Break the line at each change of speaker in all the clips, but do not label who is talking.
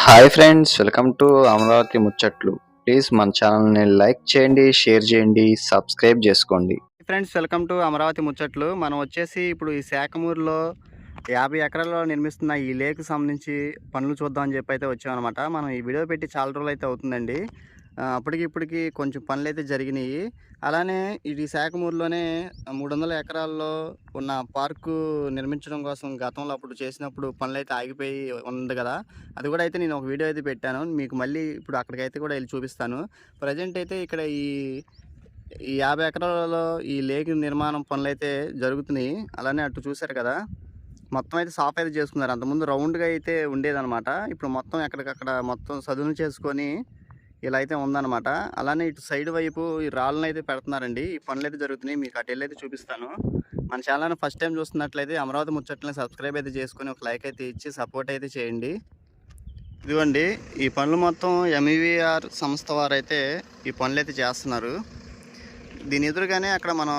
Hi friends, welcome to Amaravati ముచ్చట్లు. Please మన ఛానల్ని లైక్ చేయండి, షేర్ చేయండి, సబ్స్క్రైబ్ చేసుకోండి.
ఫ్రెండ్స్, వెల్కమ్ టు అమరావతి ముచ్చట్లు. మనం వచ్చేసి ఇప్పుడు ఈ శాఖమూరులో 50 ఎకరాల్లో నిర్మిస్తున్న ఈ లేక్ సంబంధించి పనులు చూద్దామని చెప్పి అయితే వచ్చామన్నమాట. మనం ఈ వీడియో పెట్టి చాలా రోజులు అయితే అవుతుందండి. ఇప్పటికి కొంచెం పనులు అయితే జరిగినాయి. అలానే ఇది శాఖమూరులోనే 300 ఎకరాల్లో ఉన్న పార్కు నిర్మించడం కోసం గతంలో అప్పుడు చేసినప్పుడు పనులు అయితే ఆగిపోయి ఉంది కదా. అది కూడా అయితే నేను ఒక వీడియో అయితే పెట్టాను. మీకు మళ్ళీ ఇప్పుడు అక్కడికైతే కూడా వెళ్ళి చూపిస్తాను. ప్రజెంట్ అయితే ఇక్కడ ఈ 50 ఎకరాలలో ఈ లేక్ నిర్మాణం పనులు అయితే జరుగుతున్నాయి. అలానే అటు చూశారు కదా, మొత్తం అయితే సాఫ్ అయితే చేసుకున్నారు. అంతకుముందు రౌండ్గా అయితే ఉండేదన్నమాట. ఇప్పుడు మొత్తం ఎక్కడికక్కడ మొత్తం సదును చేసుకొని ఇలా అయితే ఉందన్నమాట. అలానే ఇటు సైడ్ వైపు ఈ రాళ్ళను అయితే పెడుతున్నారండి. ఈ పనులు అయితే జరుగుతున్నాయి. మీకు అటు వెళ్ళి అయితే చూపిస్తాను. మన ఛానల్ని ఫస్ట్ టైం చూస్తున్నట్లయితే అమరావతి ముచ్చట్లని సబ్స్క్రైబ్ అయితే చేసుకొని ఒక లైక్ అయితే ఇచ్చి సపోర్ట్ అయితే చేయండి. ఇదిగోండి, ఈ పనులు మొత్తం ఎంఈవీఆర్ సంస్థ వారు అయితే ఈ పనులు అయితే చేస్తున్నారు. దీని ఎదురుగానే అక్కడ మనం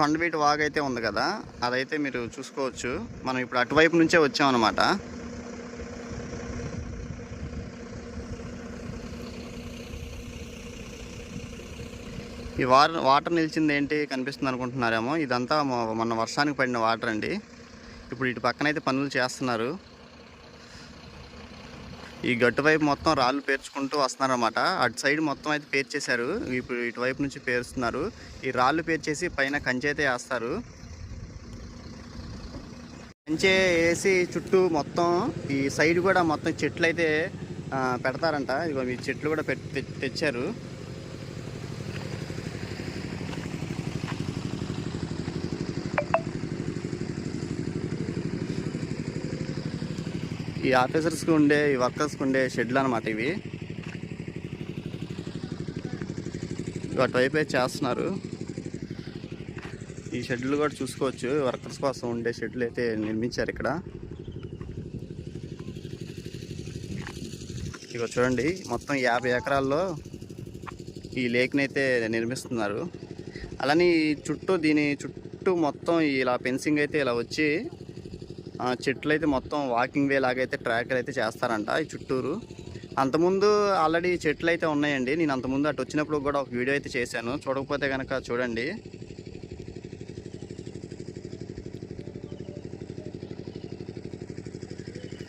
కొండవీటి వాగు అయితే ఉంది కదా, అదైతే మీరు చూసుకోవచ్చు. మనం ఇప్పుడు అటువైపు నుంచే వచ్చామన్నమాట. ఈ వాటర్ నిలిచింది ఏంటి కనిపిస్తుంది అనుకుంటున్నారేమో, ఇదంతా మొన్న వర్షానికి పడిన వాటర్ అండి. ఇప్పుడు ఇటు పక్కన అయితే పనులు చేస్తున్నారు. ఈ గట్టు వైపు మొత్తం రాళ్ళు పేర్చుకుంటూ వస్తున్నారన్నమాట. అటు సైడ్ మొత్తం అయితే పేర్చేశారు. ఇప్పుడు ఇటువైపు నుంచి పేరుస్తున్నారు. ఈ రాళ్ళు పేర్చేసి పైన కంచె అయితే వేస్తారు. కంచె వేసి చుట్టూ మొత్తం ఈ సైడ్ కూడా మొత్తం చెట్లు అయితే పెడతారంట. ఇదిగో ఈ చెట్లు కూడా తెచ్చారు. ఈ ఆఫీసర్స్కి ఉండే, ఈ వర్కర్స్కి ఉండే షెడ్లు అనమాట ఇవి. అటువైపు చేస్తున్నారు. ఈ షెడ్లు కూడా చూసుకోవచ్చు. వర్కర్స్ కోసం ఉండే షెడ్లు అయితే నిర్మించారు ఇక్కడ. ఇక చూడండి, మొత్తం 50 ఎకరాల్లో ఈ లేక్ని అయితే నిర్మిస్తున్నారు. అలానే దీని చుట్టూ మొత్తం ఇలా ఫెన్సింగ్ అయితే ఇలా వచ్చి చెట్లు అయితే మొత్తం వాకింగ్ వే లాగైతే ట్రాక్లు అయితే చేస్తారంట ఈ చుట్టూరు. అంతకుముందు ఆల్రెడీ చెట్లు అయితే ఉన్నాయండి. నేను అంతకుముందు అటు వచ్చినప్పుడు కూడా ఒక వీడియో అయితే చేశాను. చూడకపోతే కనుక చూడండి.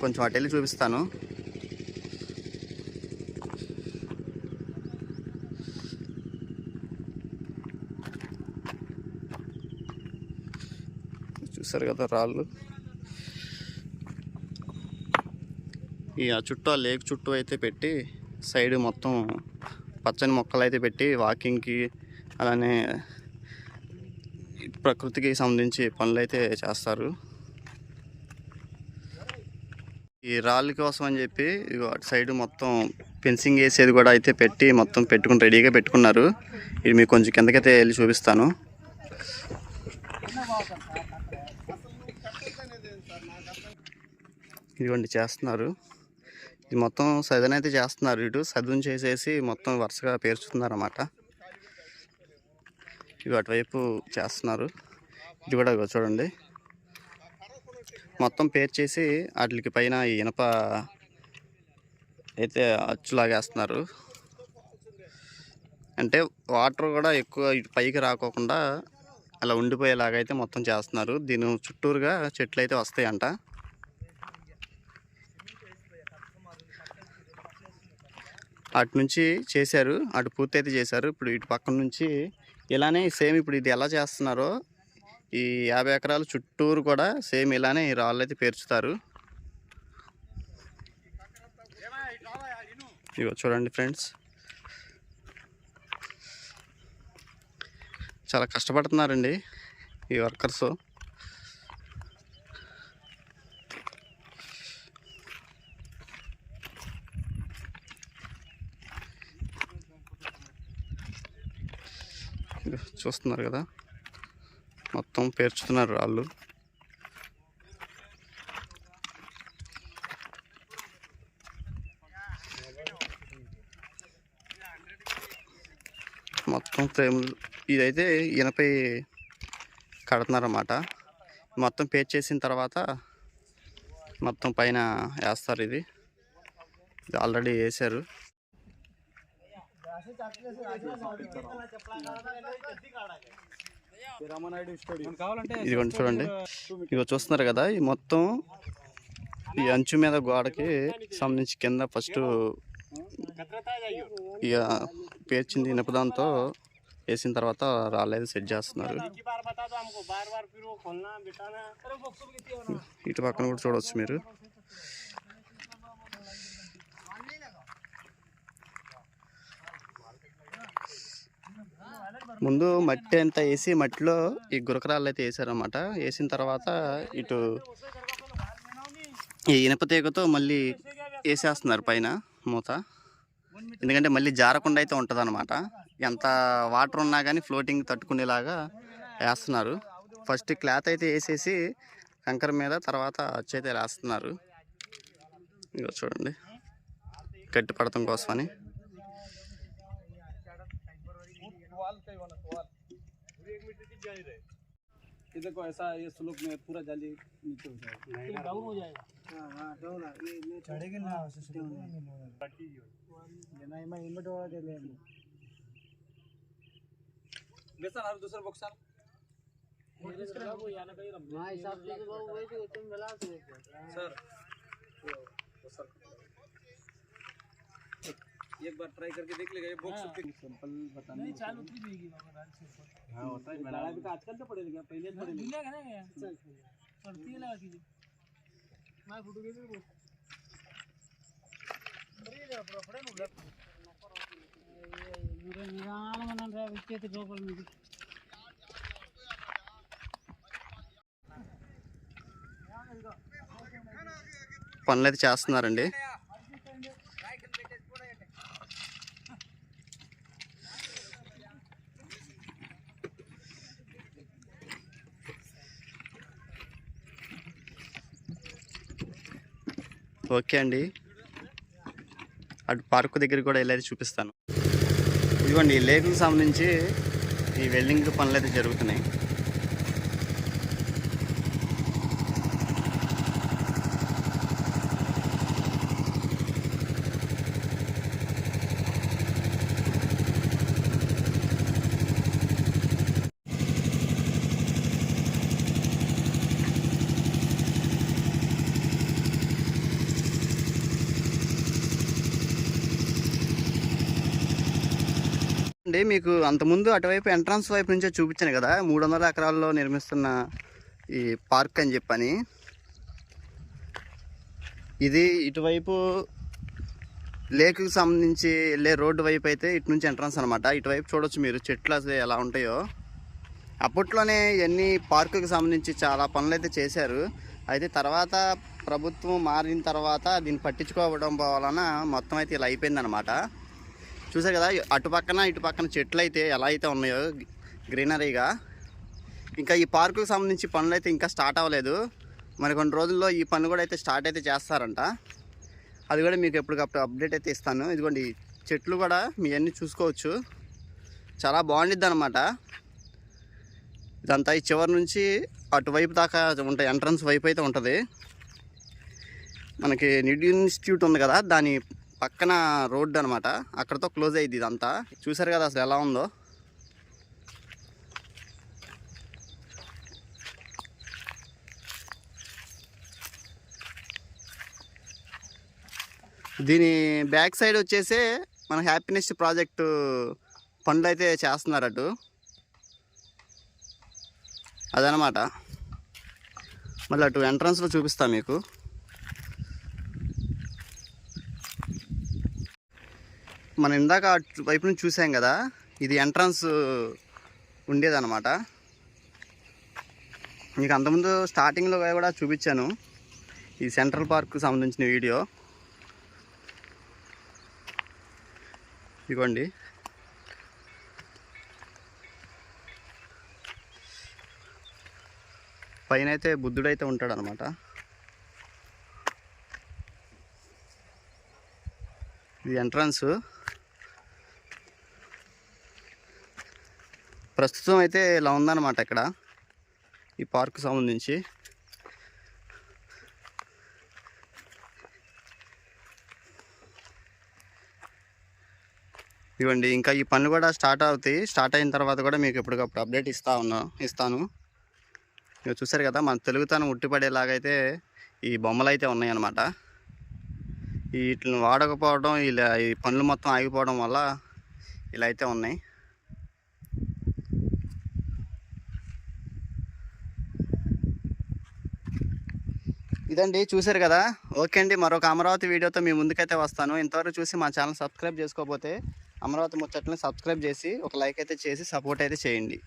కొంచెం అటు వెళ్ళి చూపిస్తాను. చూసారు కదా రాళ్ళు. ఈ చుట్టూ ఆ లేక్ చుట్టూ అయితే పెట్టి సైడ్ మొత్తం పచ్చని మొక్కలు అయితే పెట్టి వాకింగ్కి, అలానే ప్రకృతికి సంబంధించి పనులు అయితే చేస్తారు. ఈ రాళ్ళ కోసం అని చెప్పి అటు సైడ్ మొత్తం ఫెన్సింగ్ వేసేది కూడా అయితే పెట్టి మొత్తం రెడీగా పెట్టుకున్నారు. ఇది మీకు కొంచెం కిందకైతే వెళ్ళి చూపిస్తాను. ఇదిగోండి చేస్తున్నారు. ఇది మొత్తం సదన్ అయితే చేస్తున్నారు. ఇటు సదును చేసేసి మొత్తం వరుసగా పేర్చుతున్నారు అన్నమాట. ఇవి అటువైపు చేస్తున్నారు. ఇది కూడా చూడండి, మొత్తం పేర్చేసి వాటికి పైన ఇనప అయితే అచ్చులాగేస్తున్నారు. అంటే వాటర్ కూడా ఎక్కువ ఇటు పైకి రాకోకుండా అలా ఉండిపోయేలాగా అయితే మొత్తం చేస్తున్నారు. దీని చుట్టూరుగా చెట్లు అయితే వస్తాయంట. అటు నుంచి చేశారు, అటు పూర్తి అయితే చేశారు. ఇప్పుడు ఇటు పక్కన నుంచి ఇలానే సేమ్ ఇప్పుడు ఇది ఎలా చేస్తున్నారో ఈ 50 ఎకరాల చుట్టూరు కూడా సేమ్ ఇలానే ఈ రాళ్ళు అయితే పేర్చుతారు. ఇగో చూడండి ఫ్రెండ్స్, చాలా కష్టపడుతున్నారండి ఈ వర్కర్స్. చూస్తున్నారు కదా, మొత్తం పేర్చుతున్నారు రాళ్ళు. మొత్తం ఫ్రేములు ఇదైతే ఇనపై కడుతున్నారన్నమాట. మొత్తం పేర్చేసిన తర్వాత మొత్తం పైన వేస్తారు. ఇది ఇది ఆల్రెడీ వేసారు. ఇదిగోండి చూడండి, ఇగో చూస్తున్నారు కదా, ఈ మొత్తం ఈ అంచు మీద గోడకి సంబంధించి కింద ఫస్ట్ ఇక పేర్చింది ఇనుపదాంతో వేసిన తర్వాత రాలేదు సెట్ చేస్తున్నారు. ఇటు పక్కన కూడా చూడవచ్చు మీరు. ముందు మట్టి అంతా వేసి మట్టిలో ఈ గురకరాళ్ళు అయితే వేసారన్నమాట. వేసిన తర్వాత ఇటు ఈ ఇనప తీగతో మళ్ళీ వేసేస్తున్నారు పైన మూత. ఎందుకంటే మళ్ళీ జారకుండా అయితే ఉంటుంది అన్నమాట. ఎంత వాటర్ ఉన్నా కానీ ఫ్లోటింగ్ తట్టుకునేలాగా వేస్తున్నారు. ఫస్ట్ క్లాత్ అయితే వేసేసి కంకర మీద తర్వాత అచ్చైతే వేస్తున్నారు. ఇగో చూడండి, గట్టి పడటం కోసమని.
देखो ऐसा ये स्लोप में पूरा जाली नीचे हो जाएगा, डाउन हो जाएगा। हां डाउन ये चढ़ेगा ना, उससे ये नहीं मैं इनवर्टर वाला दे ले बेसा और दूसरा बॉक्स वो याना कहीं हां हिसाब से वो वही तो तुम मिला सर सर एक बार ट्राई करके देख लेगा ये बॉक्स सिंपल बताना नहीं चालू उतनी जाएगी बाबा हां होता है बड़ा भी आजकल तो पड़ेगा पहले पड़ेगा ना चल पड़ती है लगा कीजिए मैं फोटो के भी अरे प्रॉपर नु लग ये निराल मनन रे विचे तो ग्लोबल में
పనులు అయితే చేస్తున్నారండి. ఓకే అండి, అటు పార్కు దగ్గర కూడా వెళ్ళేది చూపిస్తాను. ఇదిగోండి, ఈ లేకులకు సంబంధించి ఈ వెల్డింగ్ పనులు అయితే జరుగుతున్నాయి. అండి మీకు అంతకుముందు అటువైపు ఎంట్రన్స్ వైపు నుంచే చూపించాను కదా, 300 ఎకరాల్లో నిర్మిస్తున్న ఈ పార్క్ అని చెప్పని. ఇది ఇటువైపు లేకుకి సంబంధించి వెళ్ళే రోడ్డు వైపు అయితే ఇటు నుంచి ఎంట్రన్స్ అనమాట. ఇటువైపు చూడొచ్చు మీరు చెట్లు అసలు ఎలా ఉంటాయో. అప్పట్లోనే ఇవన్నీ పార్కుకి సంబంధించి చాలా పనులు అయితే చేశారు. అయితే తర్వాత ప్రభుత్వం మారిన తర్వాత దీన్ని పట్టించుకోవడం వలన మొత్తం అయితే ఇలా అయిపోయిందనమాట. చూసారు కదా, అటు పక్కన ఇటు పక్కన చెట్లు అయితే ఎలా అయితే ఉన్నాయో గ్రీనరీగా. ఇంకా ఈ పార్కుకి సంబంధించి పనులు అయితే ఇంకా స్టార్ట్ అవ్వలేదు. మరి కొన్ని రోజుల్లో ఈ పని కూడా అయితే స్టార్ట్ అయితే చేస్తారంట. అది కూడా మీకు ఎప్పటికప్పుడు అప్డేట్ అయితే ఇస్తాను. ఇదిగోండి, చెట్లు కూడా మీ అన్నీ చూసుకోవచ్చు, చాలా బాగుండిద్ది అనమాట. ఇదంతా ఈ చివరి నుంచి అటువైపు దాకా ఉంటాయి, ఎంట్రన్స్ వైపు అయితే ఉంటుంది. మనకి నిడ్ ఇన్స్టిట్యూట్ ఉంది కదా, దాని పక్కన రోడ్డు అనమాట, అక్కడతో క్లోజ్ అయ్యింది ఇదంతా. చూసారు కదా అసలు ఎలా ఉందో. దీని బ్యాక్ సైడ్ వచ్చేసి మన హ్యాపీనెస్ ప్రాజెక్టు పనులు అయితే చేస్తున్నారు అటు, అదనమాట. మళ్ళీ అటు ఎంట్రన్స్లో చూపిస్తా మీకు. మనం ఇందాక వైపు నుంచి చూసాం కదా, ఇది ఎంట్రన్స్ ఉండేదన్నమాట. మీకు అంతకుముందు స్టార్టింగ్లో కూడా చూపించాను ఈ సెంట్రల్ పార్క్కి సంబంధించిన వీడియో. ఇదిగోండి, పైన అయితే బుద్ధుడైతే ఉంటాడు అనమాట. ఇది ఎంట్రన్స్. ప్రస్తుతం అయితే ఇలా ఉందన్నమాట ఇక్కడ ఈ పార్కు సంబంధించి. ఇవ్వండి. ఇంకా ఈ పనులు కూడా స్టార్ట్ అవుతాయి. స్టార్ట్ అయిన తర్వాత కూడా మీకు ఎప్పటికప్పుడు అప్డేట్ ఇస్తాను. మీరు చూసారు కదా, మన తెలుగుతనం ఉట్టిపడేలాగైతే ఈ బొమ్మలు అయితే ఉన్నాయన్నమాట. వీటిని వాడకపోవడం, ఇలా ఈ పనులు మొత్తం ఆగిపోవడం వల్ల ఇలా అయితే ఉన్నాయి. ఇదండి, చూసారు కదా. ఓకే అండి, మరొక అమరావతి వీడియోతో మీ ముందుకైతే వస్తాను. ఇంతవరకు చూసి మా ఛానల్ సబ్స్క్రైబ్ చేసుకోకపోతే అమరావతి ముచ్చట్లని సబ్స్క్రైబ్ చేసి ఒక లైక్ అయితే చేసి సపోర్ట్ అయితే చేయండి.